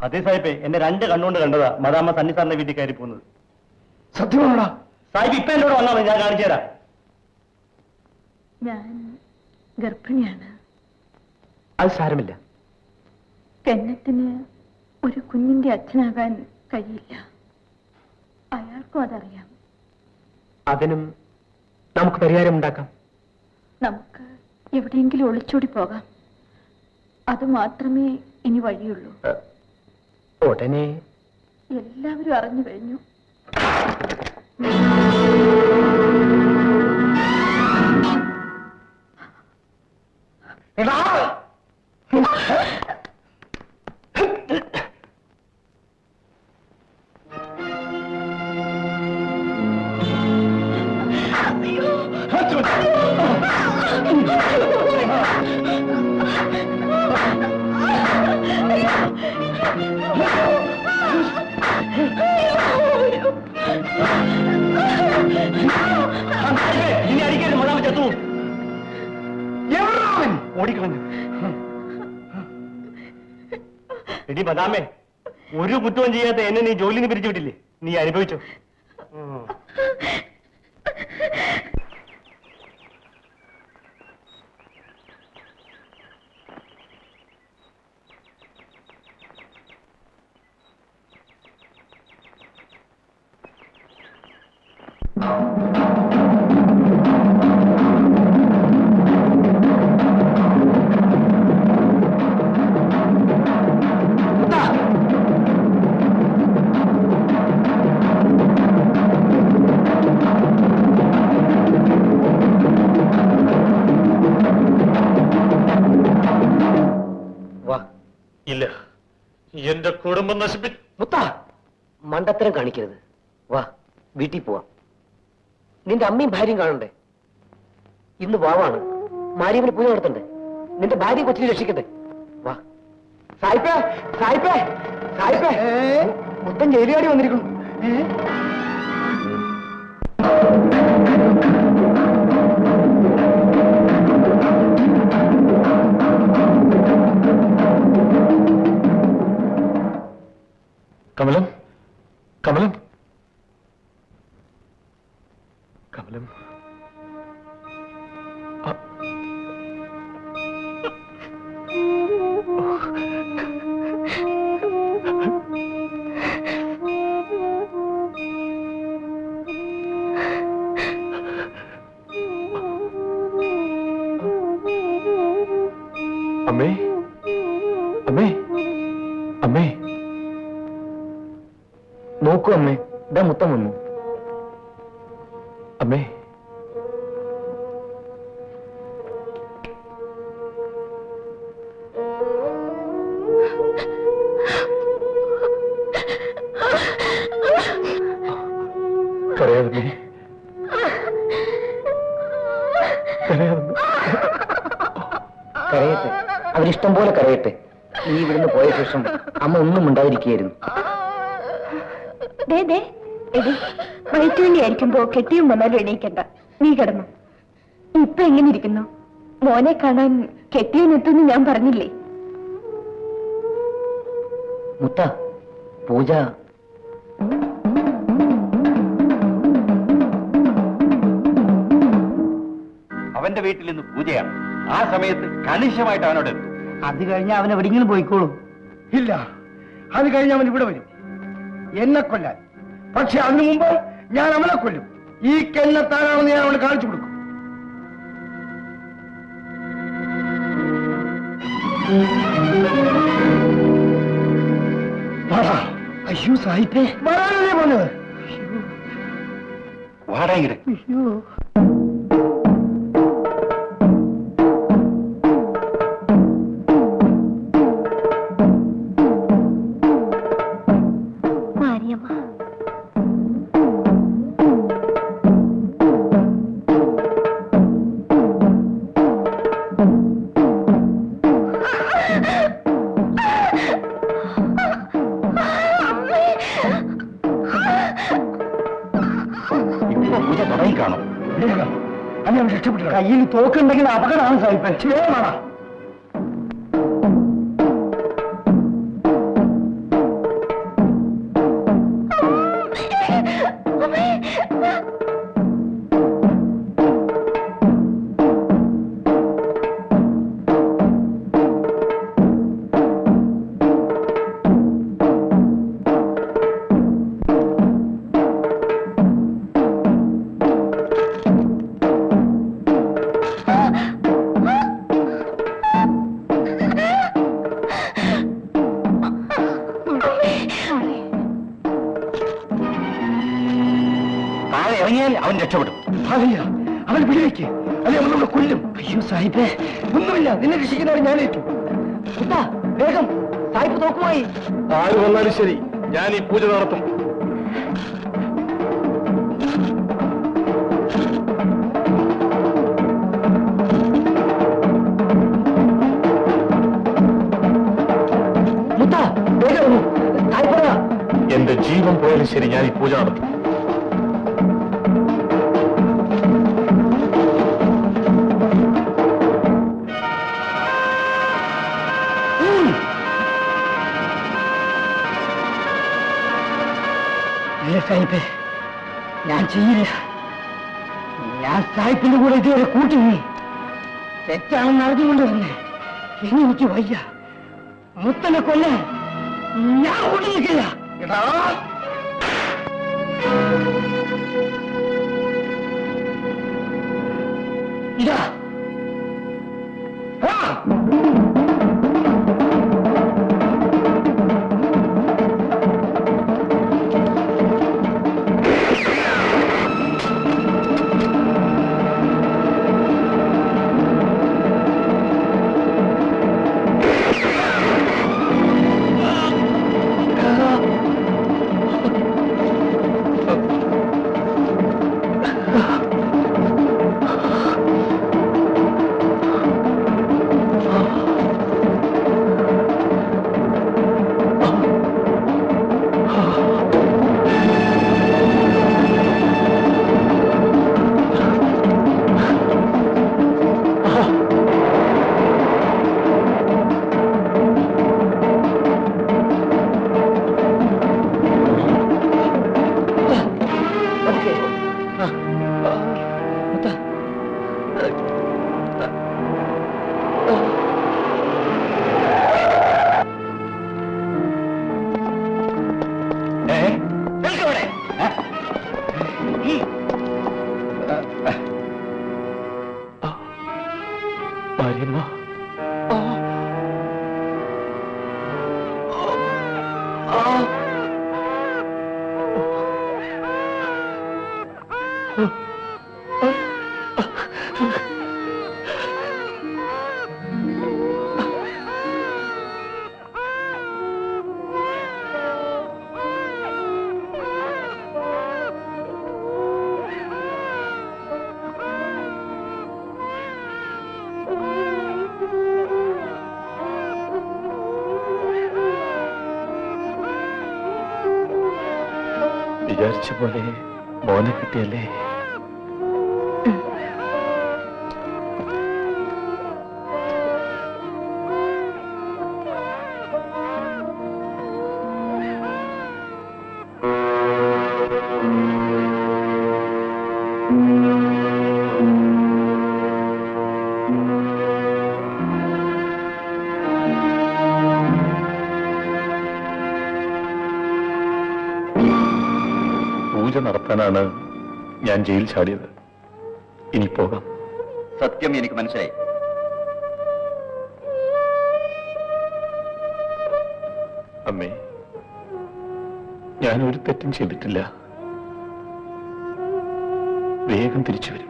അതേ സാഹിബേ, എന്നെ 2 കണ്ണുകൊണ്ട് കണ്ടതാ മദാമ്മ സണ്ണി സാറിന്റെ വീട്ടിൽ കയറി പോകുന്നത്. സത്യമാണോ സാഹിബ്? ഇപ്പൊ എന്നോട് വന്നാൽ മതി, ഞാൻ കാണിച്ചു തരാം. ഞാൻ ഗർഭിണിയാണ്. അത് സാരമില്ല. കന്നത്തിന് ഒരു കുഞ്ഞിന്റെ അച്ഛനാകാൻ കഴിയില്ല. അയാൾക്കും അതറിയാം. അതിനും നമുക്ക് പരിഹാരം ഉണ്ടാക്കാം. നമുക്ക് എവിടെയെങ്കിലും ഒളിച്ചോടി പോകാം. അത് മാത്രമേ ഇനി വഴിയുള്ളൂ. ഉടനെ എല്ലാവരും അറിഞ്ഞു കഴിഞ്ഞു. ഇനി അടിക്കരുത്, മദാമ്മ ചത്തു. ഓടിക്കളഞ്ഞു. എടി മദാമ്മേ, ഒരു കുറ്റവും ചെയ്യാത്ത എന്നെ നീ ജോലിന്ന് പിരിച്ചു വിട്ടില്ലേ? നീ അനുഭവിച്ചോ? ഇല്ല, എന്റെ കുടുംബം നശിപ്പി. മുത്ത, മണ്ടത്തരം കാണിക്കരുത്. വാ, വീട്ടിൽ പോവാം. നിന്റെ അമ്മയും ഭാര്യയും കാണണ്ടേ? ഇന്ന് വാവാണ്, മാരിയമ്മന് പൂജ നടത്തണ്ടേ? നിന്റെ ഭാര്യ കൊച്ചിനെ രക്ഷിക്കട്ടെ. വാ. സായിപ്പേ, സായിപ്പേ, സായിപ്പേ, മുത്തൻ ജയിലുകാരി വന്നിരിക്കുന്നു. കമലം, കമലം, കമലം. അമ്മേ, അമ്മേ, അമ്മേ. നോക്കൂ അമ്മേ, ഇതാ മുത്തം വന്നു. അമ്മേ, കരയാതെ, കരയാതെ. കരയട്ടെ, അവരിഷ്ടം പോലെ കരയട്ടെ. നീ ഇവിടുന്ന് പോയ ശേഷം അമ്മ ഒന്നും ഉണ്ടായിരിക്കുകയായിരുന്നു. വയറ്റുവേണ്ടി ആയിരിക്കുമ്പോ കെട്ടിയും വന്നാലും എണീക്കണ്ട. നീ കിടന്നു. ഇപ്പൊ എങ്ങനെ ഇരിക്കുന്നു? മോനെ കാണാൻ കെട്ടിയനെത്തുന്നു ഞാൻ പറഞ്ഞില്ലേ? മുത്ത, പൂജ. അവന്റെ വീട്ടിൽ നിന്ന് പൂജയാണ്. ആ സമയത്ത് കണിശമായിട്ട് അവനോട് എത്തും. അത് കഴിഞ്ഞ് അവൻ എവിടെയെങ്കിലും പോയിക്കോളും. ഇല്ല, അത് കഴിഞ്ഞ് അവൻ ഇവിടെ വരും എന്നെ കൊല്ലാൻ. പക്ഷെ അതിനു മുമ്പ് ഞാൻ അവനെ കൊല്ലും. ഈ കെന്നത്താനാണെന്ന് ഞാൻ അവന് കാണിച്ചു കൊടുക്കും. അയ്യോ സാഹിബേ, വരാനല്ലേ പറഞ്ഞത്? വാടകയുടെ കയ്യിൽ തോക്കുണ്ടെങ്കിൽ അപകടമാണ് സാഹിബേ. ഇറങ്ങിയാൽ അവൻ രക്ഷപ്പെടും. ഭാവിയ അവൻ പിടിവെക്ക്, അല്ലെ അവൻ നമ്മളെ കൊല്ലും. അയ്യോ സാഹിബേ, ഒന്നുമില്ല, നിന്നെ രക്ഷിക്കുന്നവരെ ഞാനേറ്റു. വേഗം സായിപ്പ് നോക്കുമായി. ആര് വന്നാലും ശരി, ഞാൻ ഈ പൂജ നടത്തും. മുത്ത വേഗം സായിപ്പറ. എന്റെ ജീവൻ പോയാലും ശരി, ഞാൻ ഈ പൂജ നടത്തും. അല്ലേ സാഹിബേ, ഞാൻ ചെയ്യില്ല. ഞാൻ സാഹിബിന്റെ കൂടെ ഇതുവരെ കൂട്ടിനി. തെറ്റാണെന്ന് അറിഞ്ഞുകൊണ്ട് തന്നെ ഇനി എനിക്ക് വയ്യ. മുത്തനെ കൊല്ലാൻ ഞാൻ കൂട്ടി നിൽക്കില്ല. എടാ, ഇതാ ആ! ഭാര്യമ്മ, വിചാരിച്ച പോലെ മോനെ കിട്ടിയല്ലേ? പൂജ നടത്താനാണ് ഞാൻ ജയിൽ ചാടിയത്. ഇനി പോകാം. സത്യം എനിക്ക് മനസ്സിലായി. അമ്മേ, ഞാൻ ഒരു തെറ്റും ചെയ്തിട്ടില്ല. വേഗം തിരിച്ചു വരും.